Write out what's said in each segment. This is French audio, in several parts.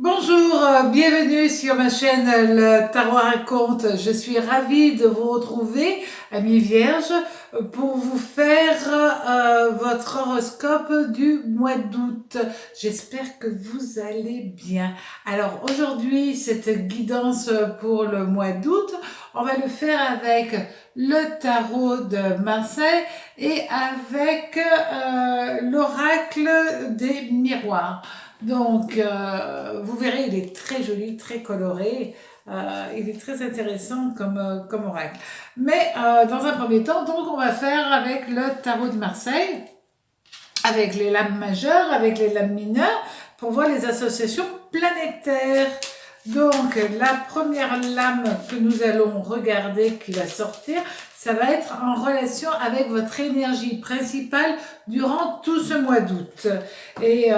Bonjour, bienvenue sur ma chaîne Le Tarot Raconte. Je suis ravie de vous retrouver, amis vierges, pour vous faire votre horoscope du mois d'août. J'espère que vous allez bien. Alors aujourd'hui, cette guidance pour le mois d'août, on va le faire avec le tarot de Marseille et avec l'oracle des miroirs. Donc, vous verrez, il est très joli, très coloré. Il est très intéressant comme oracle. Mais dans un premier temps, donc, on va faire avec le tarot de Marseille, avec les lames majeures, avec les lames mineures, pour voir les associations planétaires. Donc, la première lame que nous allons regarder qui va sortir, ça va être en relation avec votre énergie principale durant tout ce mois d'août. Et,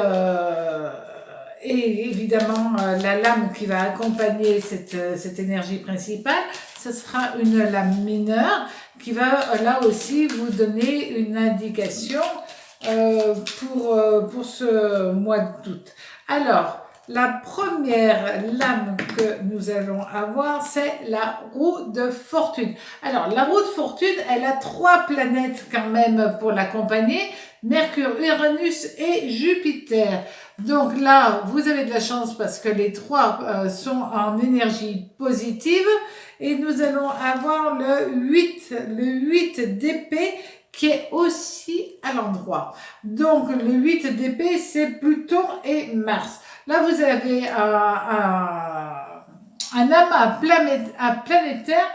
évidemment, la lame qui va accompagner cette énergie principale, ce sera une lame mineure qui va là aussi vous donner une indication pour ce mois d'août. Alors, la première lame que nous allons avoir, c'est la roue de fortune. Alors, la roue de fortune, elle a 3 planètes quand même pour l'accompagner. Mercure, Uranus et Jupiter. Donc là, vous avez de la chance parce que les 3 sont en énergie positive. Et nous allons avoir le 8 d'épée qui est aussi à l'endroit. Donc le 8 d'épée, c'est Pluton et Mars. Là, vous avez un amas planétaire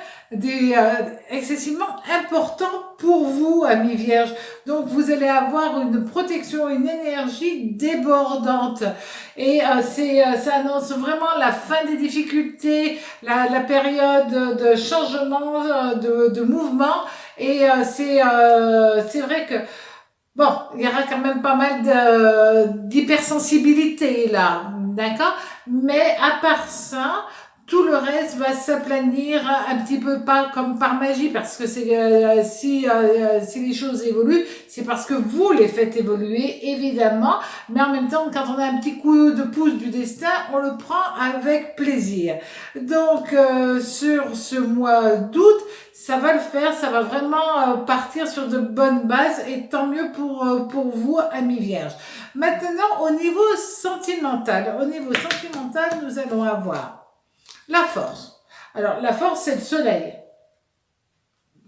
excessivement important pour vous, amis vierges. Donc, vous allez avoir une protection, une énergie débordante. Et ça annonce vraiment la fin des difficultés, la période de changement, de mouvement. Et c'est vrai que bon, il y aura quand même pas mal d'hypersensibilité là, d'accord? Mais à part ça, tout le reste va s'aplanir un petit peu pas comme par magie, parce que si les choses évoluent, c'est parce que vous les faites évoluer, évidemment. Mais en même temps, quand on a un petit coup de pouce du destin, on le prend avec plaisir. Donc, sur ce mois d'août, ça va le faire, ça va vraiment partir sur de bonnes bases, et tant mieux pour vous, amis vierges. Maintenant, au niveau sentimental, nous allons avoir la force. Alors, la force, c'est le soleil.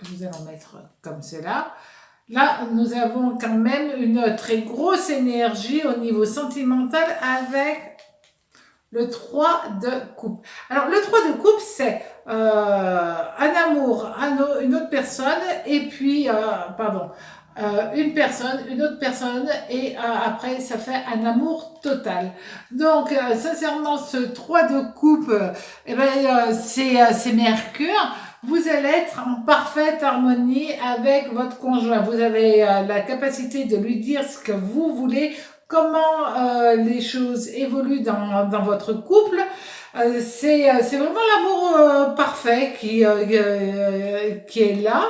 Nous allons mettre comme cela. Là, nous avons quand même une très grosse énergie au niveau sentimental avec le 3 de coupe. Alors, le 3 de coupe, c'est un amour, une autre personne, et puis, une autre personne, et après, ça fait un amour total. Donc, sincèrement, ce 3 de coupe, c'est Mercure. Vous allez être en parfaite harmonie avec votre conjoint. Vous avez la capacité de lui dire ce que vous voulez, comment les choses évoluent dans votre couple. C'est vraiment l'amour parfait qui est là.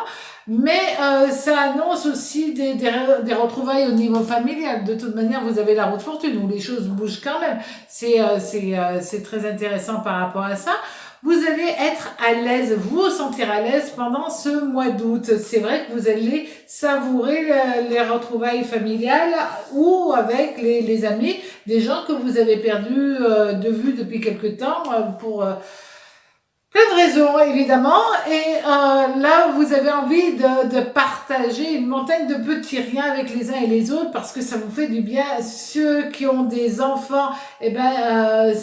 Mais ça annonce aussi des retrouvailles au niveau familial. De toute manière, vous avez la roue de fortune où les choses bougent quand même. C'est très intéressant par rapport à ça. Vous allez être à l'aise, vous sentir à l'aise pendant ce mois d'août. C'est vrai que vous allez savourer les retrouvailles familiales ou avec les amis, des gens que vous avez perdus de vue depuis quelque temps pour plein de raisons, évidemment. Et là, vous avez envie de partager une montagne de petits riens avec les uns et les autres parce que ça vous fait du bien. Ceux qui ont des enfants, eh ben,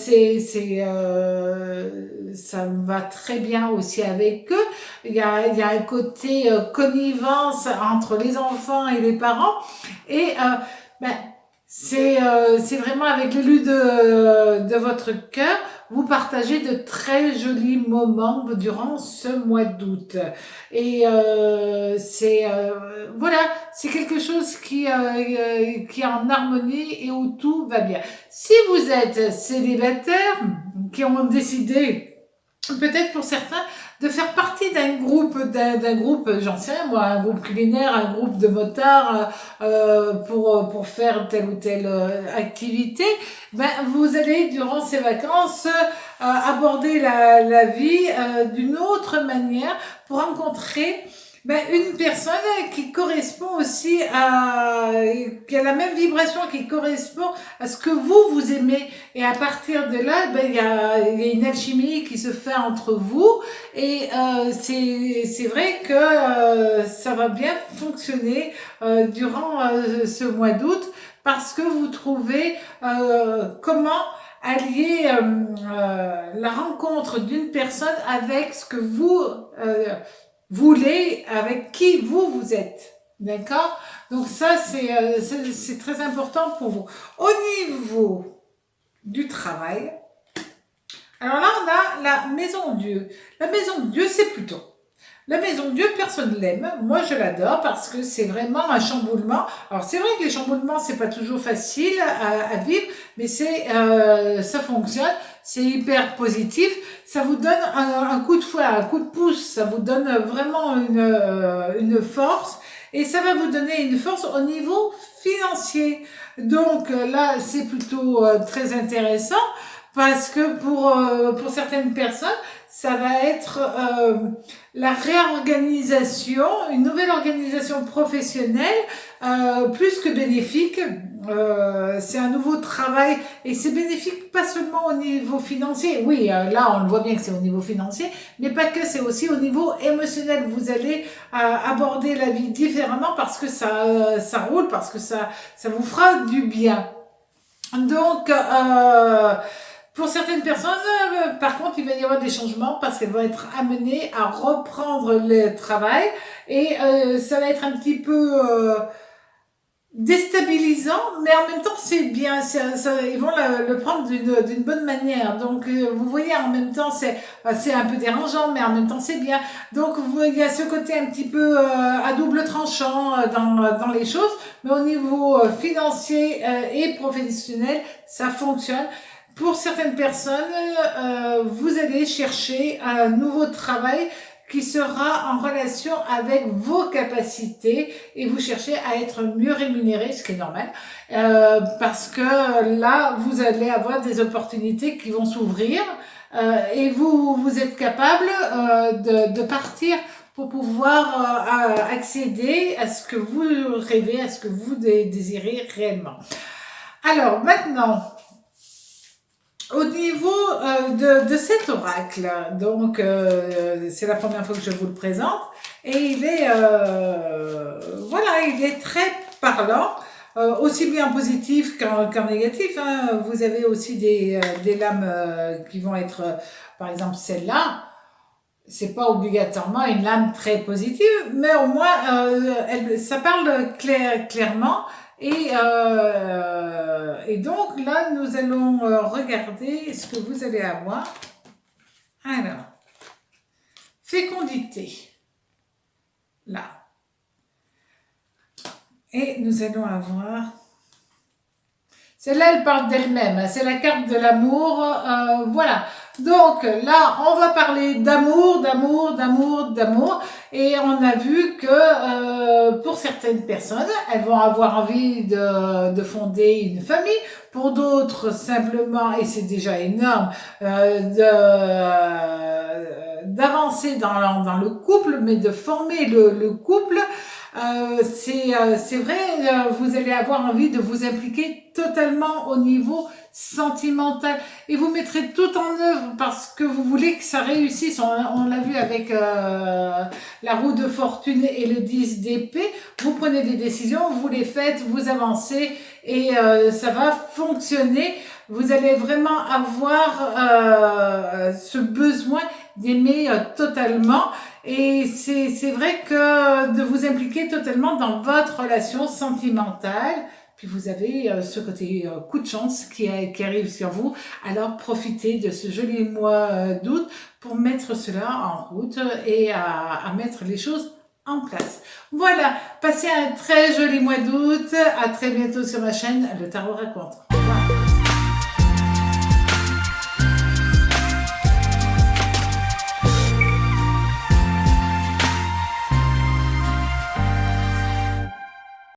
ça va très bien aussi avec eux. Il y a un côté connivence entre les enfants et les parents. Et c'est vraiment avec l'élu de votre cœur, vous partagez de très jolis moments durant ce mois d'août. Et voilà, c'est quelque chose qui est en harmonie et où tout va bien. Si vous êtes célibataire, qui ont décidé peut-être pour certains, de faire partie d'un groupe, j'en sais rien, moi, un groupe culinaire, un groupe de motards, pour faire telle ou telle activité, ben, vous allez, durant ces vacances, aborder la vie d'une autre manière pour rencontrer ben, une personne qui correspond aussi qui a la même vibration, qui correspond à ce que vous aimez. Et à partir de là, ben, il y a une alchimie qui se fait entre vous. Et c'est vrai que ça va bien fonctionner durant ce mois d'août parce que vous trouvez comment allier la rencontre d'une personne avec ce que vous voulez, avec qui vous êtes. D'accord? Donc ça, c'est très important pour vous. Au niveau du travail, alors là, on a la maison de Dieu. La maison de Dieu, c'est plutôt. La maison de Dieu, personne l'aime. Moi, je l'adore parce que c'est vraiment un chamboulement. Alors, c'est vrai que les chamboulements, c'est pas toujours facile à vivre, mais ça fonctionne. C'est hyper positif. Ça vous donne un coup de fouet, un coup de pouce. Ça vous donne vraiment une force. Et ça va vous donner une force au niveau financier. Donc là, c'est plutôt très intéressant parce que pour certaines personnes, ça va être la réorganisation, une nouvelle organisation professionnelle plus que bénéfique. C'est un nouveau travail et c'est bénéfique pas seulement au niveau financier. Oui, là on le voit bien que c'est au niveau financier, mais pas que, c'est aussi au niveau émotionnel. Vous allez aborder la vie différemment parce que ça roule, parce que ça vous fera du bien. Donc, pour certaines personnes, par contre, il va y avoir des changements parce qu'elles vont être amenées à reprendre le travail et ça va être un petit peu déstabilisant, mais en même temps c'est bien, ils vont le prendre d'une bonne manière. Donc vous voyez, en même temps c'est un peu dérangeant, mais en même temps c'est bien. Donc il y a ce côté un petit peu à double tranchant dans les choses, mais au niveau financier et professionnel, ça fonctionne. Pour certaines personnes, vous allez chercher un nouveau travail qui sera en relation avec vos capacités et vous cherchez à être mieux rémunéré, ce qui est normal, parce que là, vous allez avoir des opportunités qui vont s'ouvrir et vous êtes capable de partir pour pouvoir accéder à ce que vous rêvez, à ce que vous désirez réellement. Alors maintenant, au niveau de cet oracle, donc c'est la première fois que je vous le présente, et il est voilà, il est très parlant, aussi bien positif qu'en négatif. Hein. Vous avez aussi des lames qui vont être, par exemple celle-là. C'est pas obligatoirement une lame très positive, mais au moins ça parle clairement. Et donc là, nous allons regarder ce que vous allez avoir. Alors, fécondité. Là. Et nous allons avoir... Celle-là, elle parle d'elle-même. C'est la carte de l'amour. Voilà. Donc là, on va parler d'amour, d'amour, d'amour, d'amour. Et on a vu que pour certaines personnes, elles vont avoir envie de fonder une famille. Pour d'autres, simplement, et c'est déjà énorme, d'avancer dans le couple, mais de former le couple. C'est vrai, vous allez avoir envie de vous impliquer totalement au niveau sentimental et vous mettrez tout en œuvre parce que vous voulez que ça réussisse. On l'a vu avec la roue de fortune et le 10 d'épée. Vous prenez des décisions, vous les faites, vous avancez et ça va fonctionner. Vous allez vraiment avoir ce besoin d'aimer totalement. Et c'est vrai que de vous impliquer totalement dans votre relation sentimentale, puis vous avez ce côté coup de chance qui arrive sur vous. Alors profitez de ce joli mois d'août pour mettre cela en route et à mettre les choses en place. Voilà, passez un très joli mois d'août. À très bientôt sur ma chaîne, Le Tarot Raconte.